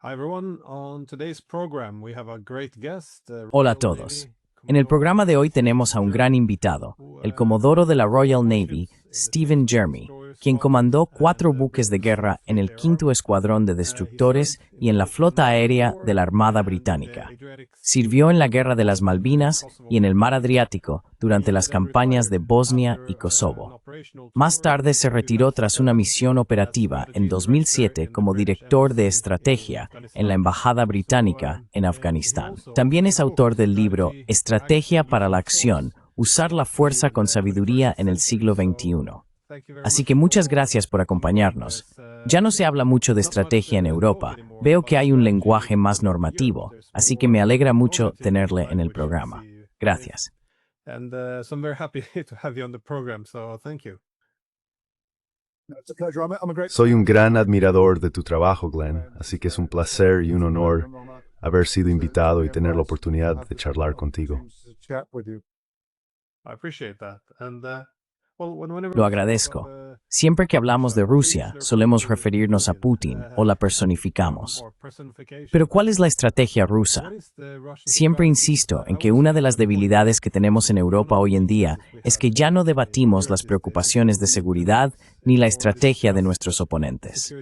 Hi everyone. On today's program, we have a great guest, Hola a Royal todos. Navy En el Commodore programa de hoy Stephen tenemos a un gran Jermy, invitado, who el comodoro de la Royal commanded Navy, ships in the Stephen 16 Jermy, destroyer quien squadron comandó and 4 the buques de British guerra en Fleet el Air Arm. quinto escuadrón de He served destructores in y en la both the flota Marine aérea de Corps la Armada and in the Británica. Adriatic Sea Sirvió en la Command Guerra de las in the Malvinas Kosovo y en el Mar Command. Adriático durante He las then campañas de retired Bosnia y after an Kosovo. operational Más tour tarde se where he retiró left tras una misión as operativa en strategy director 2007 in the como British director de Embassy in estrategia en la Afghanistan. Embajada So, Británica en he Afganistán. also También authored es a book, autor del libro Strategy for Estrategia Action para la Using Acción, Force usar la in fuerza con the 21st sabiduría en el century. siglo XXI. So, thank you very Así much que muchas for gracias por joining acompañarnos. us. Ya no se habla mucho de Not much estrategia en talk Europa. anymore Veo about que hay un strategy lenguaje más in Europe. normativo, There's así que me more alegra mucho normative tenerle en el language, I programa. see. Gracias. And so I'm very happy to have you on the program. So thank you. Soy un gran admirador de tu trabajo, Glenn, así que es un placer y un honor haber sido invitado y tener la oportunidad de charlar contigo. I appreciate that. And whenever Lo we speak agradezco. of Siempre que hablamos de Rusia, we solemos refer to referirnos a Putin o la personificamos. Pero ¿cuál es la estrategia rusa? Siempre insisto en que una de las debilidades que tenemos en Europa hoy en día es que ya no debatimos las preocupaciones de seguridad ni la estrategia de nuestros oponentes.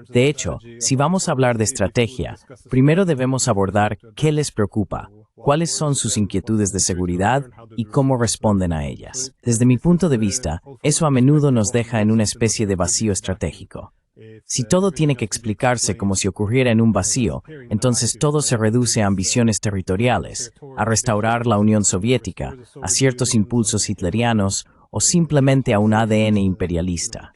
De hecho, si vamos a hablar de estrategia, primero debemos abordar qué les preocupa, cuáles son sus inquietudes de seguridad y cómo responden a ellas. Desde mi punto de vista, eso a menudo nos deja en una especie de vacío estratégico. Si todo tiene que explicarse como si ocurriera en un vacío, entonces todo se reduce a ambiciones territoriales, a restaurar la Unión Soviética, a ciertos impulsos hitlerianos o simplemente a un ADN imperialista.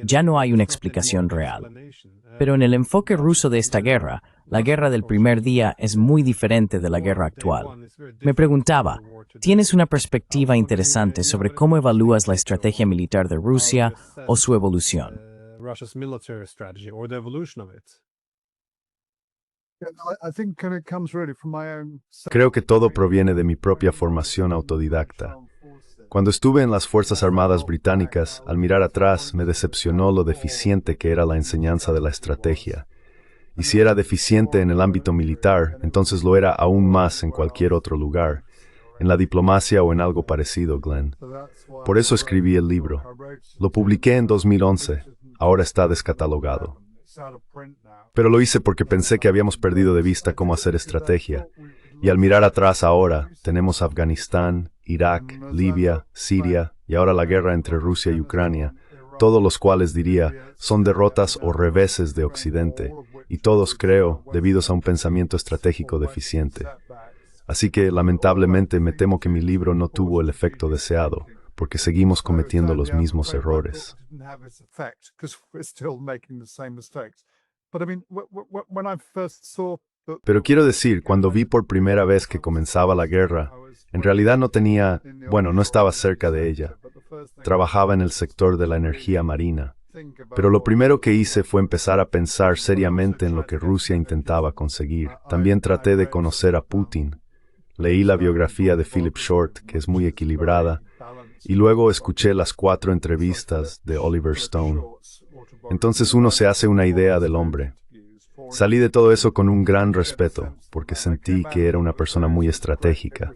Ya no hay una explicación real. Pero en el enfoque ruso de esta guerra, la guerra del primer día es muy diferente de la guerra actual. Me preguntaba, ¿tienes una perspectiva interesante sobre cómo evalúas la estrategia militar de Rusia o su evolución? Russia's military strategy or the evolution of it. Creo que todo proviene de mi propia formación autodidacta. Cuando estuve en las Fuerzas Armadas Británicas, al mirar atrás me decepcionó lo deficiente que era la enseñanza de la estrategia. Y si era deficiente en el ámbito militar, entonces lo era aún más en cualquier otro lugar, en la diplomacia o en algo parecido, Glenn. Por eso escribí el libro. Lo publiqué en 2011, ahora está descatalogado. Pero lo hice porque pensé que habíamos perdido de vista cómo hacer estrategia. Y al mirar atrás ahora, tenemos Afganistán, Irak, Libia, Siria y ahora la guerra entre Rusia y Ucrania, todos los cuales diría son derrotas o reveses de Occidente, y todos creo debidos a un pensamiento estratégico deficiente. Así que lamentablemente me temo que mi libro no tuvo el efecto deseado, porque seguimos cometiendo los mismos errores. Pero quiero decir, cuando vi por primera vez que comenzaba la guerra, en realidad no estaba cerca de ella. Trabajaba en el sector de la energía marina. Pero lo primero que hice fue empezar a pensar seriamente en lo que Rusia intentaba conseguir. También traté de conocer a Putin. Leí la biografía de Philip Short, que es muy equilibrada, y luego escuché las 4 entrevistas de Oliver Stone. Entonces uno se hace una idea del hombre. Salí de todo eso con un gran respeto, porque sentí que era una persona muy estratégica.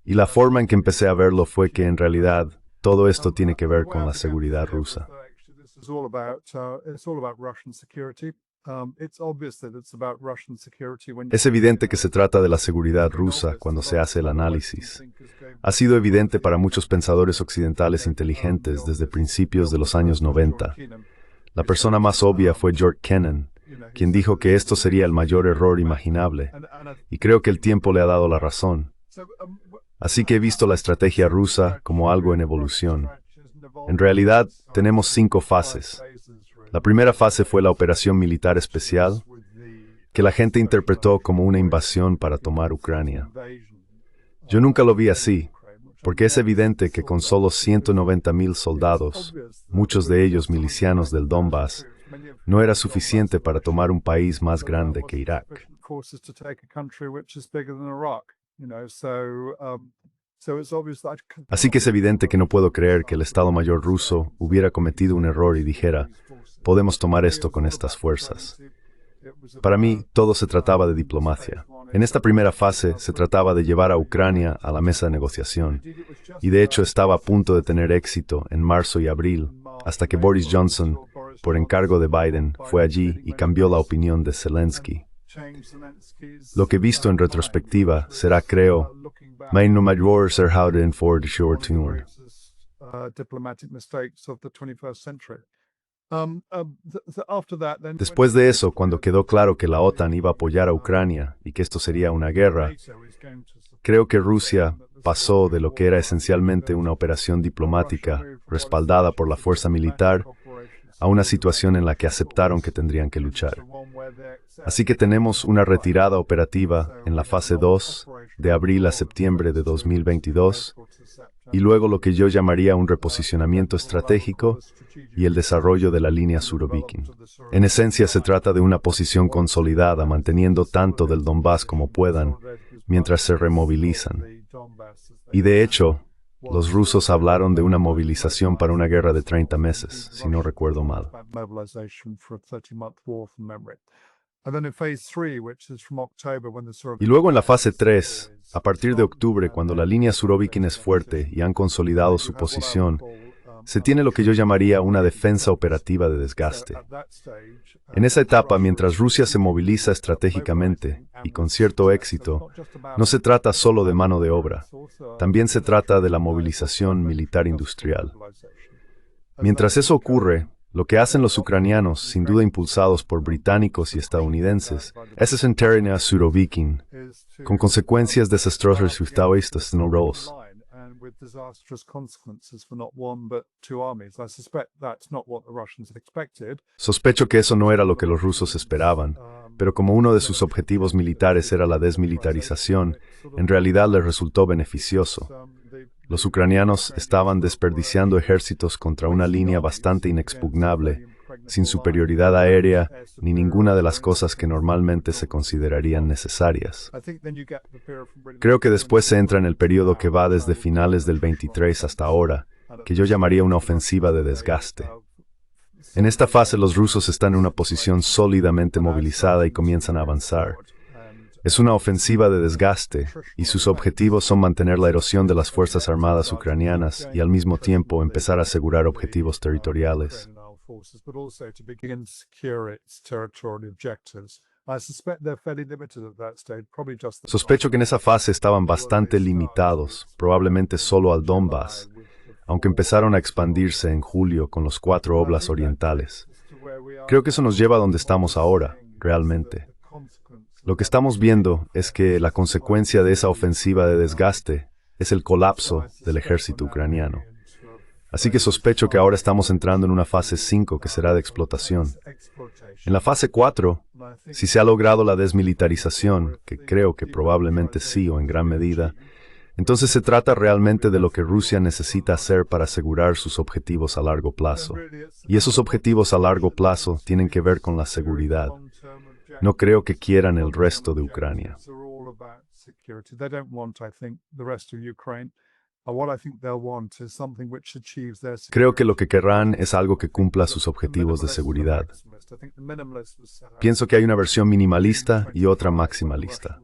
Y la forma en que empecé a verlo fue que en realidad todo esto tiene que ver con la seguridad rusa. Es evidente que se trata de la seguridad rusa cuando se hace el análisis. Ha sido evidente para muchos pensadores occidentales inteligentes desde principios de los años 90. La persona más obvia fue George Kennan, quien dijo que esto sería el mayor error imaginable, y creo que el tiempo le ha dado la razón. Así que he visto la estrategia rusa como algo en evolución. En realidad, tenemos 5 fases. La primera fase fue la operación militar especial, que la gente interpretó como una invasión para tomar Ucrania. Yo nunca lo vi así, porque es evidente que con solo 190,000 soldados, muchos de ellos milicianos del Donbass, no era suficiente para tomar un país más grande que Irak. Así que es evidente que no puedo creer que el Estado Mayor ruso hubiera cometido un error y dijera, podemos tomar esto con estas fuerzas. Para mí, todo se trataba de diplomacia. En esta primera fase, se trataba de llevar a Ucrania a la mesa de negociación, y de hecho estaba a punto de tener éxito en marzo y abril, hasta que Boris Johnson, por encargo de Biden, fue allí y cambió la opinión de Zelensky. Lo que visto en retrospectiva será, creo, mijn mayor erhouden voor de shortune. Después de eso, cuando quedó claro que la OTAN iba a apoyar a Ucrania y que esto sería una guerra, creo que Rusia pasó de lo que era esencialmente una operación diplomática respaldada por la fuerza militar a una situación en la que aceptaron que tendrían que luchar. Así que tenemos una retirada operativa en la fase 2, de abril a septiembre de 2022, y luego lo que yo llamaría un reposicionamiento estratégico y el desarrollo de la línea Surovikin. En esencia se trata de una posición consolidada, manteniendo tanto del Donbass como puedan, mientras se removilizan. Y de hecho, los rusos hablaron de una movilización para una guerra de 30 meses, si no recuerdo mal. Y luego en la fase 3, a partir de octubre, cuando la línea Surovikin es fuerte y han consolidado su posición, se tiene lo que yo llamaría una defensa operativa de desgaste. En esa etapa, mientras Rusia se moviliza estratégicamente, y con cierto éxito, no se trata solo de mano de obra, también se trata de la movilización militar industrial. Mientras eso ocurre, lo que hacen los ucranianos, sin duda impulsados por británicos y estadounidenses, es desenterrar a Surovikin, con consecuencias desastrosas resultadas en los. Sospecho que eso no era lo que los rusos esperaban, pero como uno de sus objetivos militares era la desmilitarización, en realidad les resultó beneficioso. Los ucranianos estaban desperdiciando ejércitos contra una línea bastante inexpugnable, sin superioridad aérea ni ninguna de las cosas que normalmente se considerarían necesarias. Creo que después se entra en el periodo que va desde finales del 23 hasta ahora, que yo llamaría una ofensiva de desgaste. En esta fase los rusos están en una posición sólidamente movilizada y comienzan a avanzar. Es una ofensiva de desgaste, y sus objetivos son mantener la erosión de las Fuerzas Armadas ucranianas y al mismo tiempo empezar a asegurar objetivos territoriales. Sospecho que en esa fase estaban bastante limitados, probablemente solo al Donbass, aunque empezaron a expandirse en julio con los 4 oblasts orientales. Creo que eso nos lleva a donde estamos ahora, realmente. Lo que estamos viendo es que la consecuencia de esa ofensiva de desgaste es el colapso del ejército ucraniano. Así que sospecho que ahora estamos entrando en una fase 5 que será de explotación. En la fase 4, si se ha logrado la desmilitarización, que creo que probablemente sí o en gran medida, entonces se trata realmente de lo que Rusia necesita hacer para asegurar sus objetivos a largo plazo. Y esos objetivos a largo plazo tienen que ver con la seguridad. No creo que quieran el resto de Ucrania. Creo que lo que querrán es algo que cumpla sus objetivos de seguridad. Pienso que hay una versión minimalista y otra maximalista.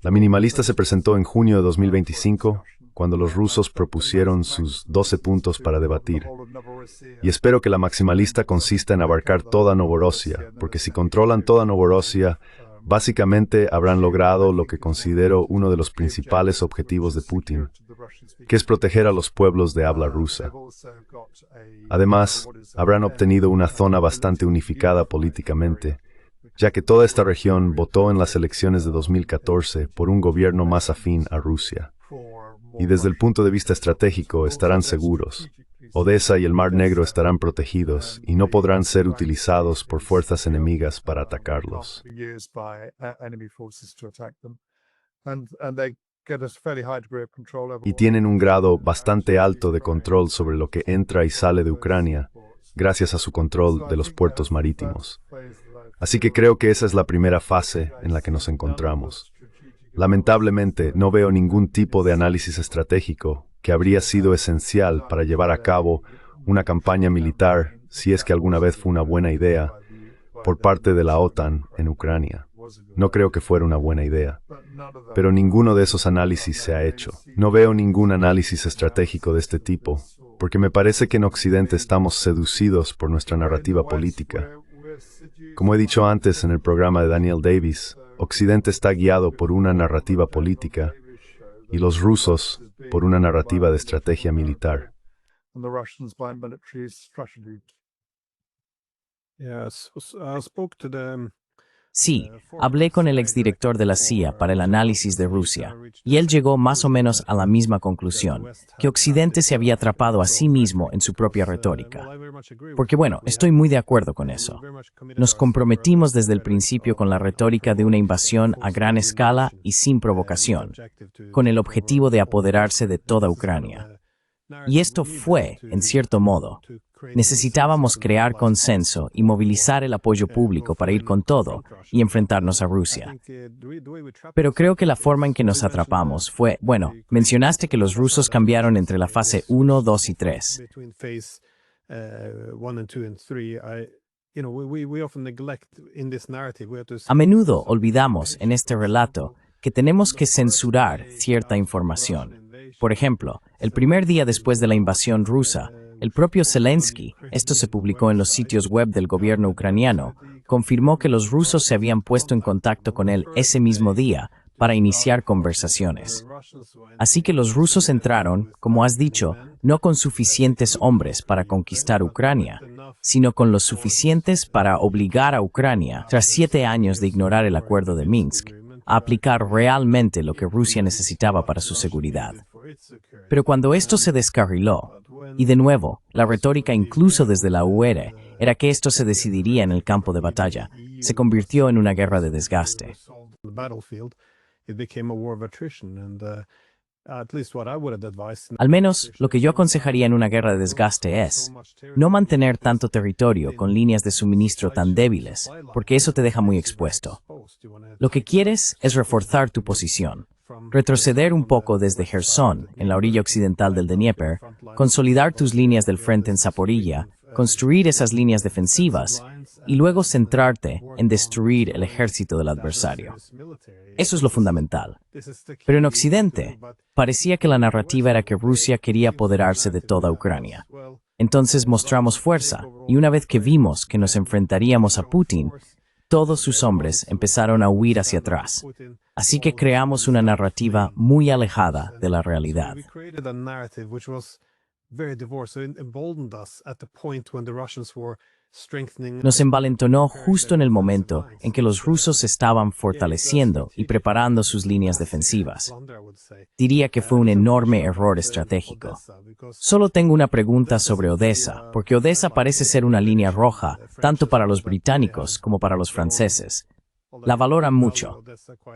La minimalista se presentó en junio de 2025, cuando los rusos propusieron sus 12 puntos para debatir. Y espero que la maximalista consista en abarcar toda Novorossiya, porque si controlan toda Novorossiya, básicamente habrán logrado lo que considero uno de los principales objetivos de Putin, que es proteger a los pueblos de habla rusa. Además, habrán obtenido una zona bastante unificada políticamente, ya que toda esta región votó en las elecciones de 2014 por un gobierno más afín a Rusia. Y desde el punto de vista estratégico estarán seguros. Odessa y el Mar Negro estarán protegidos y no podrán ser utilizados por fuerzas enemigas para atacarlos. Y tienen un grado bastante alto de control sobre lo que entra y sale de Ucrania, gracias a su control de los puertos marítimos. Así que creo que esa es la primera fase en la que nos encontramos. Lamentablemente, no veo ningún tipo de análisis estratégico que habría sido esencial para llevar a cabo una campaña militar, si es que alguna vez fue una buena idea, por parte de la OTAN en Ucrania. No creo que fuera una buena idea. Pero ninguno de esos análisis se ha hecho. No veo ningún análisis estratégico de este tipo, porque me parece que en Occidente estamos seducidos por nuestra narrativa política. Como he dicho antes en el programa de Daniel Davis, Occidente está guiado por una narrativa política y los rusos por una narrativa de estrategia militar. Sí, hablé con el exdirector de la CIA para el análisis de Rusia, y él llegó más o menos a la misma conclusión, que Occidente se había atrapado a sí mismo en su propia retórica. Porque bueno, estoy muy de acuerdo con eso. Nos comprometimos desde el principio con la retórica de una invasión a gran escala y sin provocación, con el objetivo de apoderarse de toda Ucrania. Y esto fue, en cierto modo, necesitábamos crear consenso y movilizar el apoyo público para ir con todo y enfrentarnos a Rusia. Pero creo que la forma en que nos atrapamos fue, bueno, mencionaste que los rusos cambiaron entre la fase 1, 2 y 3. A menudo olvidamos en este relato que tenemos que censurar cierta información. Por ejemplo, el primer día después de la invasión rusa, el propio Zelensky, esto se publicó en los sitios web del gobierno ucraniano, confirmó que los rusos se habían puesto en contacto con él ese mismo día para iniciar conversaciones. Así que los rusos entraron, como has dicho, no con suficientes hombres para conquistar Ucrania, sino con los suficientes para obligar a Ucrania, tras 7 años de ignorar el acuerdo de Minsk, a aplicar realmente lo que Rusia necesitaba para su seguridad. Pero cuando esto se descarriló, y de nuevo, la retórica incluso desde la UR era que esto se decidiría en el campo de batalla, se convirtió en una guerra de desgaste. Al menos, lo que yo aconsejaría en una guerra de desgaste es no mantener tanto territorio con líneas de suministro tan débiles, porque eso te deja muy expuesto. Lo que quieres es reforzar tu posición, retroceder un poco desde Jersón, en la orilla occidental del Dnieper, consolidar tus líneas del frente en Zaporilla, construir esas líneas defensivas y luego centrarte en destruir el ejército del adversario. Eso es lo fundamental. Pero en Occidente, parecía que la narrativa era que Rusia quería apoderarse de toda Ucrania. Entonces mostramos fuerza, y una vez que vimos que nos enfrentaríamos a Putin, todos sus hombres empezaron a huir hacia atrás. Así que creamos una narrativa muy alejada de la realidad. Nos envalentonó justo en el momento en que los rusos se estaban fortaleciendo y preparando sus líneas defensivas. Diría que fue un enorme error estratégico. Solo tengo una pregunta sobre Odessa, porque Odessa parece ser una línea roja, tanto para los británicos como para los franceses. La valoran mucho.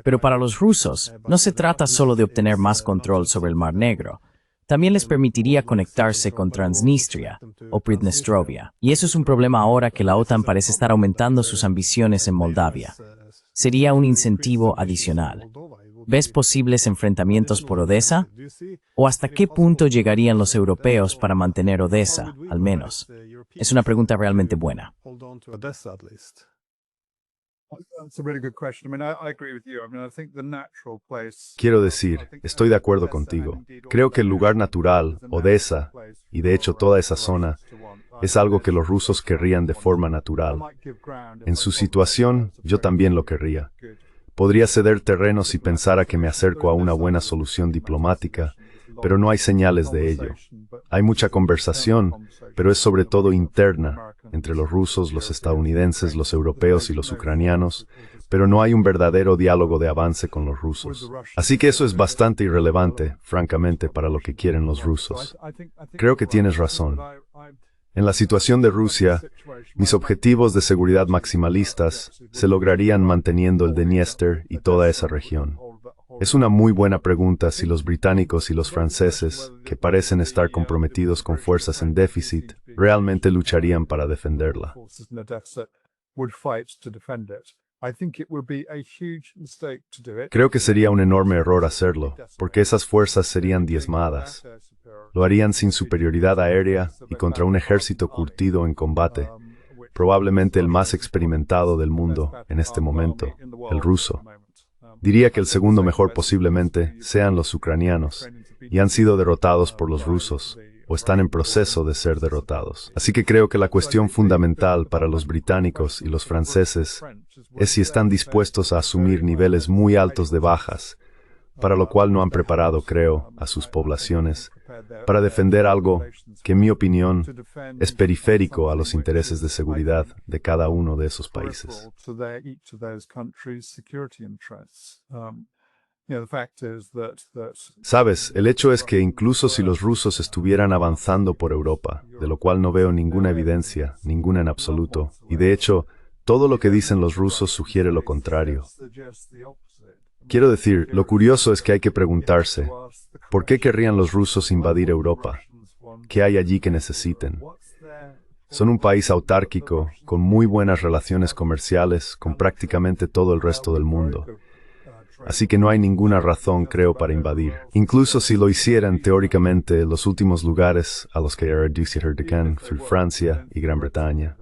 Pero para los rusos, no se trata solo de obtener más control sobre el Mar Negro. También les permitiría conectarse con Transnistria o Pridnestrovia. Y eso es un problema ahora que la OTAN parece estar aumentando sus ambiciones en Moldavia. Sería un incentivo adicional. ¿Ves posibles enfrentamientos por Odessa? ¿O hasta qué punto llegarían los europeos para mantener Odessa, al menos? Es una pregunta realmente buena. Quiero decir, estoy de acuerdo contigo. Creo que el lugar natural, Odessa, y de hecho toda esa zona, es algo que los rusos querrían de forma natural. En su situación, yo también lo querría. Podría ceder terreno si pensara que me acerco a una buena solución diplomática, pero no hay señales de ello. Hay mucha conversación, pero es sobre todo interna, entre los rusos, los estadounidenses, los europeos y los ucranianos, pero no hay un verdadero diálogo de avance con los rusos. Así que eso es bastante irrelevante, francamente, para lo que quieren los rusos. Creo que tienes razón. En la situación de Rusia, mis objetivos de seguridad maximalistas se lograrían manteniendo el Dniester y toda esa región. Es una muy buena pregunta si los británicos y los franceses, que parecen estar comprometidos con fuerzas en déficit, realmente lucharían para defenderla. Creo que sería un enorme error hacerlo, porque esas fuerzas serían diezmadas. Lo harían sin superioridad aérea y contra un ejército curtido en combate, probablemente el más experimentado del mundo en este momento, el ruso. Diría que el segundo mejor posiblemente sean los ucranianos, y han sido derrotados por los rusos, o están en proceso de ser derrotados. Así que creo que la cuestión fundamental para los británicos y los franceses es si están dispuestos a asumir niveles muy altos de bajas, para lo cual no han preparado, creo, a sus poblaciones, para defender algo que, en mi opinión, es periférico a los intereses de seguridad de cada uno de esos países. Sabes, el hecho es que incluso si los rusos estuvieran avanzando por Europa, de lo cual no veo ninguna evidencia, ninguna en absoluto, y de hecho, todo lo que dicen los rusos sugiere lo contrario. Quiero decir, lo curioso es que hay que preguntarse, ¿por qué querrían los rusos invadir Europa? ¿Qué hay allí que necesiten? Son un país autárquico, con muy buenas relaciones comerciales con prácticamente todo el resto del mundo. Así que no hay ninguna razón, creo, para invadir. Incluso si lo hicieran, teóricamente, los últimos lugares a los que irán son Francia y Gran Bretaña.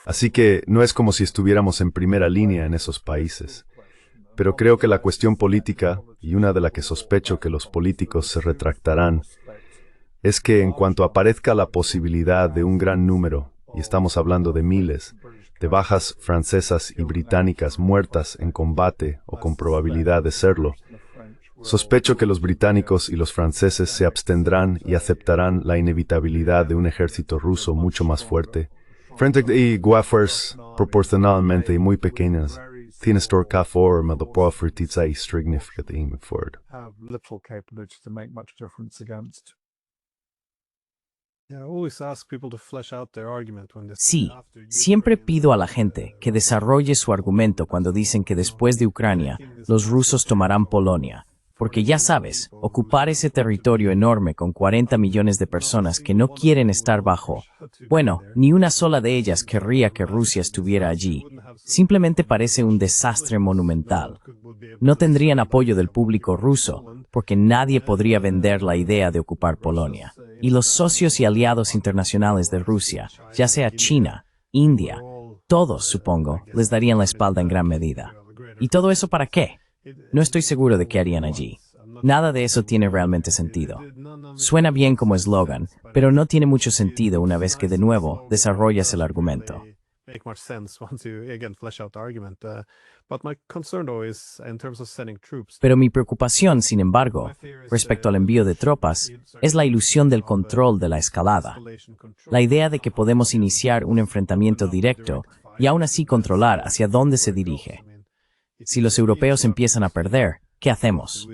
Así que no es como si estuviéramos en primera línea en esos países. Pero creo que la cuestión política, y una de la que sospecho que los políticos se retractarán, es que en cuanto aparezca la posibilidad de un gran número, y estamos hablando de miles, de bajas francesas y británicas muertas en combate o con probabilidad de serlo, sospecho que los británicos y los franceses se abstendrán y aceptarán la inevitabilidad de un ejército ruso mucho más fuerte, frente a guerras proporcionalmente muy pequeñas. Tiene storka forma de profetizar y significativa fuerte. Sí, siempre pido a la gente que desarrolle su argumento cuando dicen que después de Ucrania, los rusos tomarán Polonia. Porque ya sabes, ocupar ese territorio enorme con 40 millones de personas que no quieren estar bajo. Bueno, ni una sola de ellas querría que Rusia estuviera allí. Simplemente parece un desastre monumental. No tendrían apoyo del público ruso, porque nadie podría vender la idea de ocupar Polonia. Y los socios y aliados internacionales de Rusia, ya sea China, India, todos, supongo, les darían la espalda en gran medida. ¿Y todo eso para qué? No estoy seguro de qué harían allí. Nada de eso tiene realmente sentido. Suena bien como eslogan, pero no tiene mucho sentido una vez que de nuevo desarrollas el argumento. Pero mi preocupación, sin embargo, respecto al envío de tropas, es la ilusión del control de la escalada. La idea de que podemos iniciar un enfrentamiento directo y aún así controlar hacia dónde se dirige. Si los europeos empiezan a perder, ¿qué hacemos?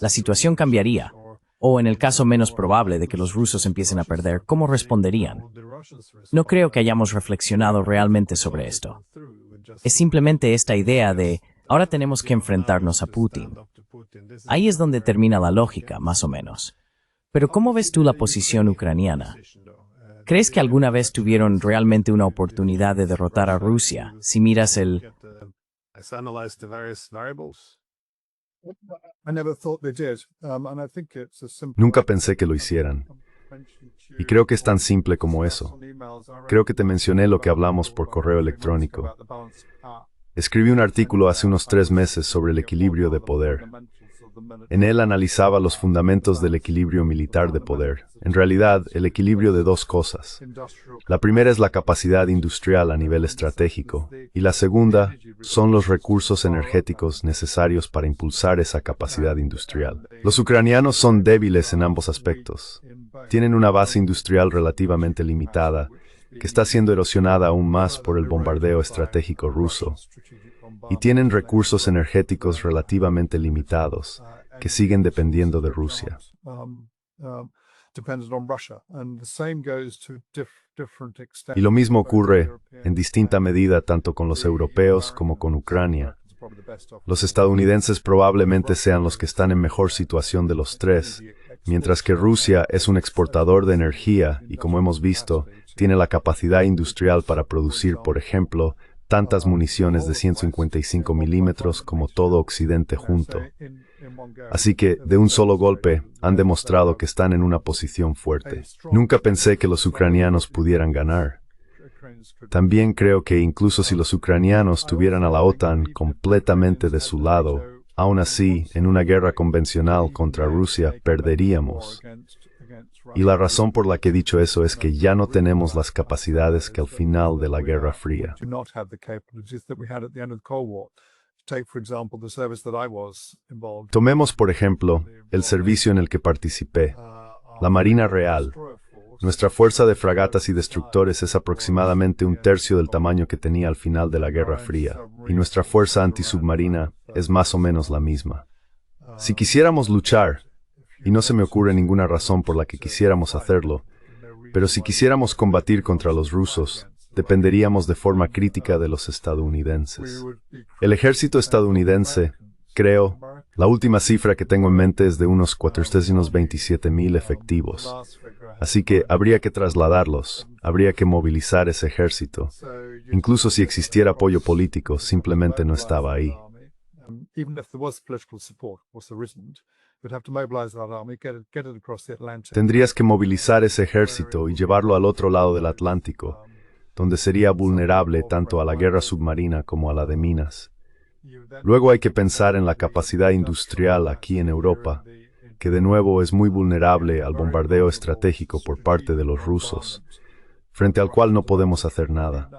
La situación cambiaría. O en el caso menos probable de que los rusos empiecen a perder, ¿cómo responderían? No creo que hayamos reflexionado realmente sobre esto. Es simplemente esta idea de, ahora tenemos que enfrentarnos a Putin. Ahí es donde termina la lógica, más o menos. Pero ¿cómo ves tú la posición ucraniana? ¿Crees que alguna vez tuvieron realmente una oportunidad de derrotar a Rusia, si miras el... Nunca pensé que lo hicieran. Y creo que es tan simple como eso. Creo que te mencioné lo que hablamos por correo electrónico. Escribí un artículo hace unos 3 meses sobre el equilibrio de poder. En él analizaba los fundamentos del equilibrio militar de poder. En realidad, el equilibrio de 2 cosas. La primera es la capacidad industrial a nivel estratégico, y la segunda son los recursos energéticos necesarios para impulsar esa capacidad industrial. Los ucranianos son débiles en ambos aspectos. Tienen una base industrial relativamente limitada, que está siendo erosionada aún más por el bombardeo estratégico ruso. Y tienen recursos energéticos relativamente limitados, que siguen dependiendo de Rusia. Y lo mismo ocurre, en distinta medida, tanto con los europeos como con Ucrania. Los estadounidenses probablemente sean los que están en mejor situación de los 3, mientras que Rusia es un exportador de energía y, como hemos visto, tiene la capacidad industrial para producir, por ejemplo, tantas municiones de 155 milímetros como todo Occidente junto. Así que, de un solo golpe, han demostrado que están en una posición fuerte. Nunca pensé que los ucranianos pudieran ganar. También creo que incluso si los ucranianos tuvieran a la OTAN completamente de su lado, aún así, en una guerra convencional contra Rusia, perderíamos. Y la razón por la que he dicho eso es que ya no tenemos las capacidades que al final de la Guerra Fría. Tomemos, por ejemplo, el servicio en el que participé, la Marina Real. Nuestra fuerza de fragatas y destructores es aproximadamente un tercio del tamaño que tenía al final de la Guerra Fría, y nuestra fuerza antisubmarina es más o menos la misma. Si quisiéramos luchar, y no se me ocurre ninguna razón por la que quisiéramos hacerlo, pero si quisiéramos combatir contra los rusos, dependeríamos de forma crítica de los estadounidenses. El ejército estadounidense, creo, la última cifra que tengo en mente es de unos 427,000 efectivos. Así que habría que trasladarlos, habría que movilizar ese ejército. Incluso si existiera apoyo político, simplemente no estaba ahí. Tendrías que movilizar ese ejército y llevarlo al otro lado del Atlántico, donde sería vulnerable tanto a la guerra submarina como a la de minas. Luego hay que pensar en la capacidad industrial aquí en Europa, que de nuevo es muy vulnerable al bombardeo estratégico por parte de los rusos, frente al cual no podemos hacer nada.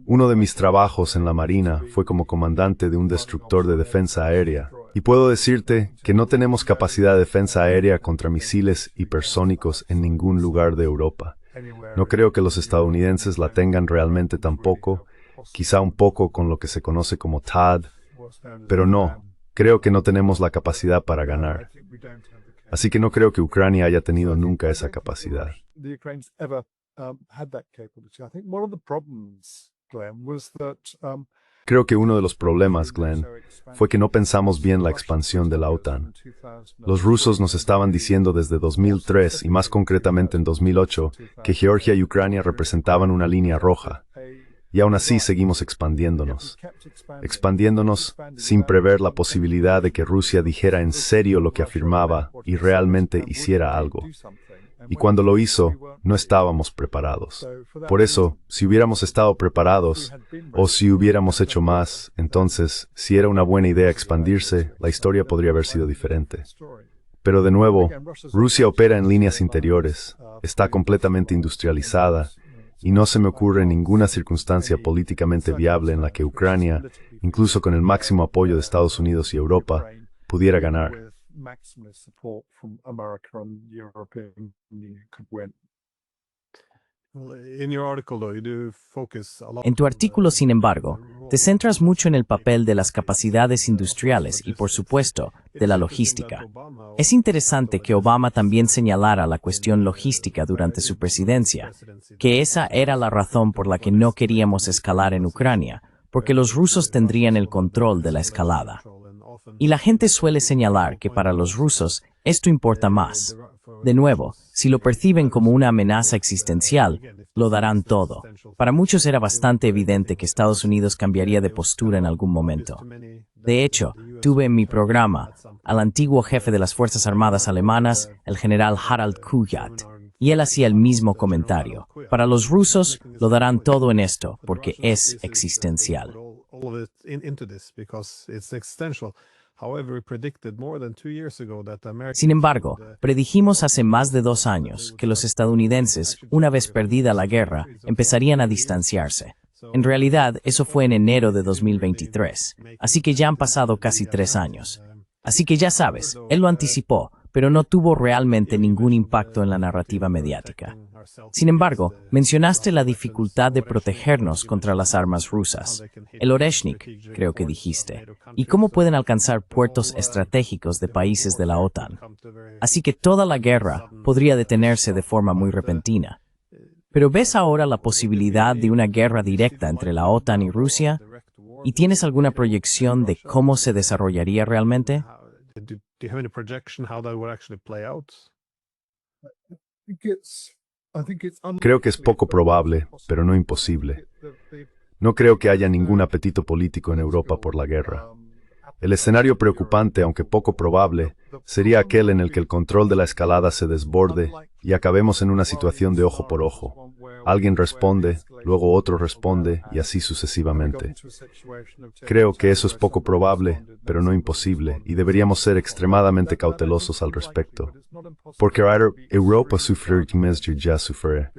Uno de mis trabajos en la Marina fue como comandante de un destructor de defensa aérea, y puedo decirte que no tenemos capacidad de defensa aérea contra misiles hipersónicos en ningún lugar de Europa. No creo que los estadounidenses la tengan realmente tampoco, quizá un poco con lo que se conoce como THAAD, pero no, creo que no tenemos la capacidad para ganar. Así que no creo que Ucrania haya tenido nunca esa capacidad. Creo que uno de los problemas, Glenn, fue que no pensamos bien la expansión de la OTAN. Los rusos nos estaban diciendo desde 2003 y más concretamente en 2008 que Georgia y Ucrania representaban una línea roja. Y aún así seguimos expandiéndonos sin prever la posibilidad de que Rusia dijera en serio lo que afirmaba y realmente hiciera algo. Y cuando lo hizo, no estábamos preparados. Por eso, si hubiéramos estado preparados, o si hubiéramos hecho más, entonces, si era una buena idea expandirse, la historia podría haber sido diferente. Pero de nuevo, Rusia opera en líneas interiores, está completamente industrializada, y no se me ocurre ninguna circunstancia políticamente viable en la que Ucrania, incluso con el máximo apoyo de Estados Unidos y Europa, pudiera ganar. En tu artículo, sin embargo, te centras mucho en el papel de las capacidades industriales y, por supuesto, de la logística. Es interesante que Obama también señalara la cuestión logística durante su presidencia, que esa era la razón por la que no queríamos escalar en Ucrania, porque los rusos tendrían el control de la escalada. Y la gente suele señalar que para los rusos esto importa más. De nuevo, si lo perciben como una amenaza existencial, lo darán todo. Para muchos era bastante evidente que Estados Unidos cambiaría de postura en algún momento. De hecho, tuve en mi programa al antiguo jefe de las Fuerzas Armadas alemanas, el general Harald Kujat, y él hacía el mismo comentario. Para los rusos, lo darán todo en esto, porque es existencial. Sin embargo, predijimos hace más de 2 años que los estadounidenses, una vez perdida la guerra, empezarían a distanciarse. En realidad, eso fue en enero de 2023, así que ya han pasado casi 3 años. Así que ya sabes, él lo anticipó, pero no tuvo realmente ningún impacto en la narrativa mediática. Sin embargo, mencionaste la dificultad de protegernos contra las armas rusas, el Oreshnik, creo que dijiste, y cómo pueden alcanzar puertos estratégicos de países de la OTAN. Así que toda la guerra podría detenerse de forma muy repentina. Pero ¿ves ahora la posibilidad de una guerra directa entre la OTAN y Rusia? ¿Y tienes alguna proyección de cómo se desarrollaría realmente? Creo que es poco probable, pero no imposible. No creo que haya ningún apetito político en Europa por la guerra. El escenario preocupante, aunque poco probable, sería aquel en el que el control de la escalada se desborde y acabemos en una situación de ojo por ojo. Alguien responde, luego otro responde y así sucesivamente. Creo que eso es poco probable, pero no imposible, y deberíamos ser extremadamente cautelosos al respecto. Porque Europa sufre más que ya sufre.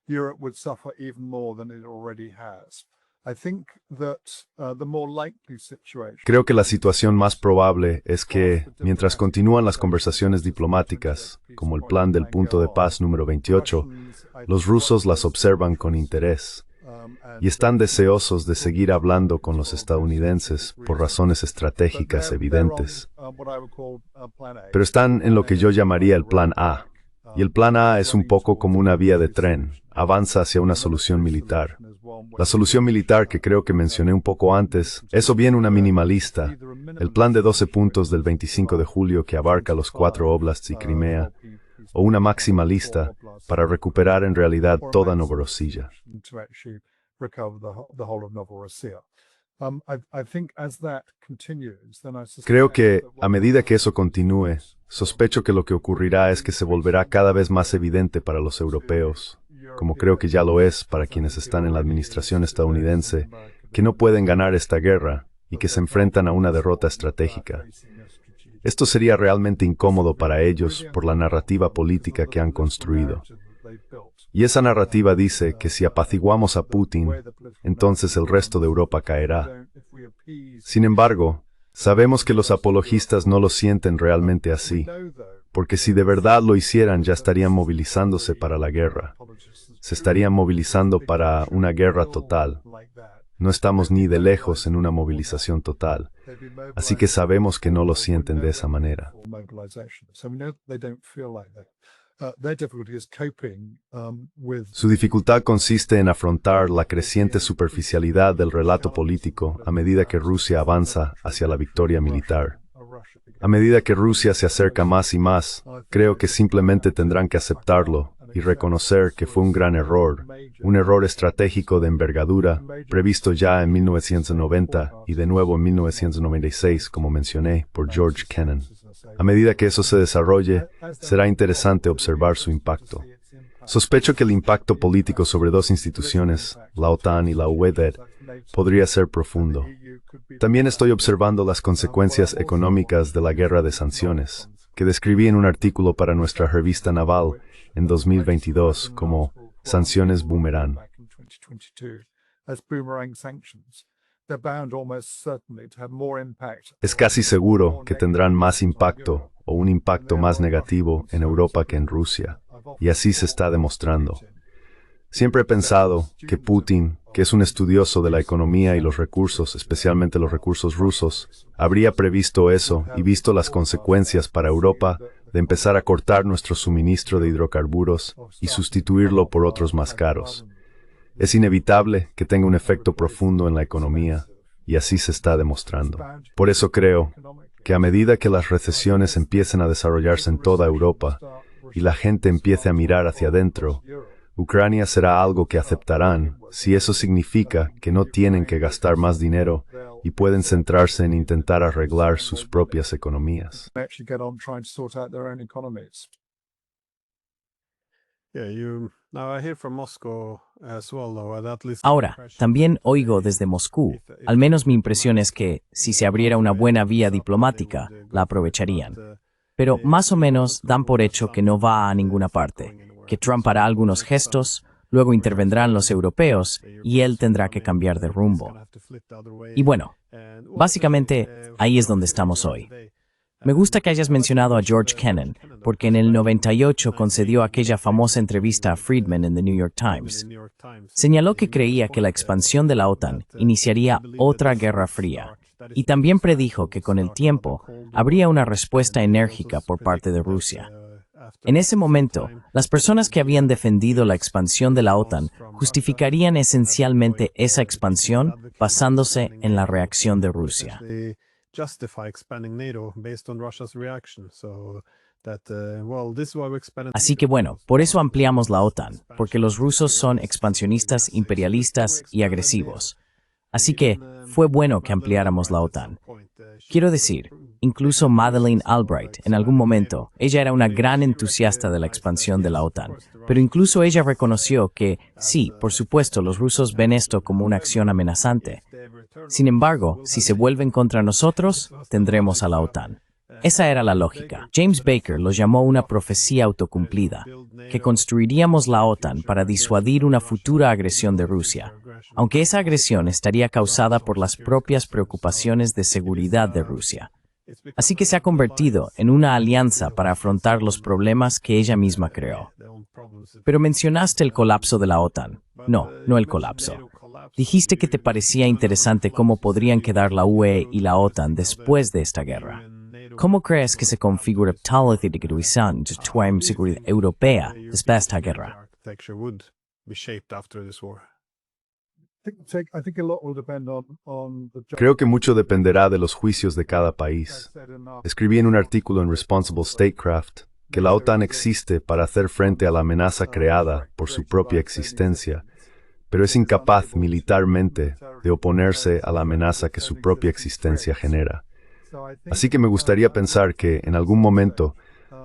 Europe would suffer even more than it already has. I think that the more likely situation. Creo que la situación más probable es que, mientras continúan las conversaciones diplomáticas, como el plan del punto de paz número 28, los rusos las observan con interés y están deseosos de seguir hablando con los estadounidenses por razones estratégicas evidentes. Pero están en lo que yo llamaría el plan A. Y el plan A es un poco como una vía de tren, avanza hacia una solución militar. La solución militar que creo que mencioné un poco antes es o bien una minimalista, el plan de 12 puntos del 25 de julio que abarca los 4 oblasts y Crimea, o una maximalista para recuperar en realidad toda Novorossiya. Creo que, a medida que eso continúe, sospecho que lo que ocurrirá es que se volverá cada vez más evidente para los europeos, como creo que ya lo es para quienes están en la administración estadounidense, que no pueden ganar esta guerra y que se enfrentan a una derrota estratégica. Esto sería realmente incómodo para ellos por la narrativa política que han construido. Y esa narrativa dice que si apaciguamos a Putin, entonces el resto de Europa caerá. Sin embargo, sabemos que los apologistas no lo sienten realmente así, porque si de verdad lo hicieran ya estarían movilizándose para la guerra. Se estarían movilizando para una guerra total. No estamos ni de lejos en una movilización total, así que sabemos que no lo sienten de esa manera. Su dificultad consiste en afrontar la creciente superficialidad del relato político a medida que Rusia avanza hacia la victoria militar. A medida que Rusia se acerca más y más, creo que simplemente tendrán que aceptarlo y reconocer que fue un gran error, un error estratégico de envergadura, previsto ya en 1990 y de nuevo en 1996, como mencioné, por George Kennan. A medida que eso se desarrolle, será interesante observar su impacto. Sospecho que el impacto político sobre dos instituciones, la OTAN y la UED, podría ser profundo. También estoy observando las consecuencias económicas de la guerra de sanciones, que describí en un artículo para nuestra revista naval en 2022 como sanciones boomerang. Es casi seguro que tendrán más impacto o un impacto más negativo en Europa que en Rusia, y así se está demostrando. Siempre he pensado que Putin, que es un estudioso de la economía y los recursos, especialmente los recursos rusos, habría previsto eso y visto las consecuencias para Europa de empezar a cortar nuestro suministro de hidrocarburos y sustituirlo por otros más caros. Es inevitable que tenga un efecto profundo en la economía, y así se está demostrando. Por eso creo que a medida que las recesiones empiecen a desarrollarse en toda Europa y la gente empiece a mirar hacia adentro, Ucrania será algo que aceptarán si eso significa que no tienen que gastar más dinero y pueden centrarse en intentar arreglar sus propias economías. Ahora, también oigo desde Moscú, al menos mi impresión es que, si se abriera una buena vía diplomática, la aprovecharían. Pero más o menos dan por hecho que no va a ninguna parte, que Trump hará algunos gestos, luego intervendrán los europeos y él tendrá que cambiar de rumbo. Y bueno, básicamente ahí es donde estamos hoy. Me gusta que hayas mencionado a George Kennan, porque en el 98 concedió aquella famosa entrevista a Friedman en The New York Times. Señaló que creía que la expansión de la OTAN iniciaría otra guerra fría, y también predijo que con el tiempo habría una respuesta enérgica por parte de Rusia. En ese momento, las personas que habían defendido la expansión de la OTAN justificarían esencialmente esa expansión basándose en la reacción de Rusia. Así que bueno, por eso ampliamos la OTAN, porque los rusos son expansionistas, imperialistas y agresivos. Así que fue bueno que ampliáramos la OTAN. Quiero decir, incluso Madeleine Albright, en algún momento, ella era una gran entusiasta de la expansión de la OTAN, pero incluso ella reconoció que, sí, por supuesto, los rusos ven esto como una acción amenazante. Sin embargo, si se vuelven contra nosotros, tendremos a la OTAN. Esa era la lógica. James Baker lo llamó una profecía autocumplida, que construiríamos la OTAN para disuadir una futura agresión de Rusia, aunque esa agresión estaría causada por las propias preocupaciones de seguridad de Rusia. Así que se ha convertido en una alianza para afrontar los problemas que ella misma creó. Pero mencionaste el colapso de la OTAN. No, no el colapso. Dijiste que te parecía interesante cómo podrían quedar la UE y la OTAN después de esta guerra. ¿Cómo crees que se configura la seguridad europea después de esta guerra? Creo que mucho dependerá de los juicios de cada país. Escribí en un artículo en Responsible Statecraft que la OTAN existe para hacer frente a la amenaza creada por su propia existencia, pero es incapaz militarmente de oponerse a la amenaza que su propia existencia genera. Así que me gustaría pensar que, en algún momento,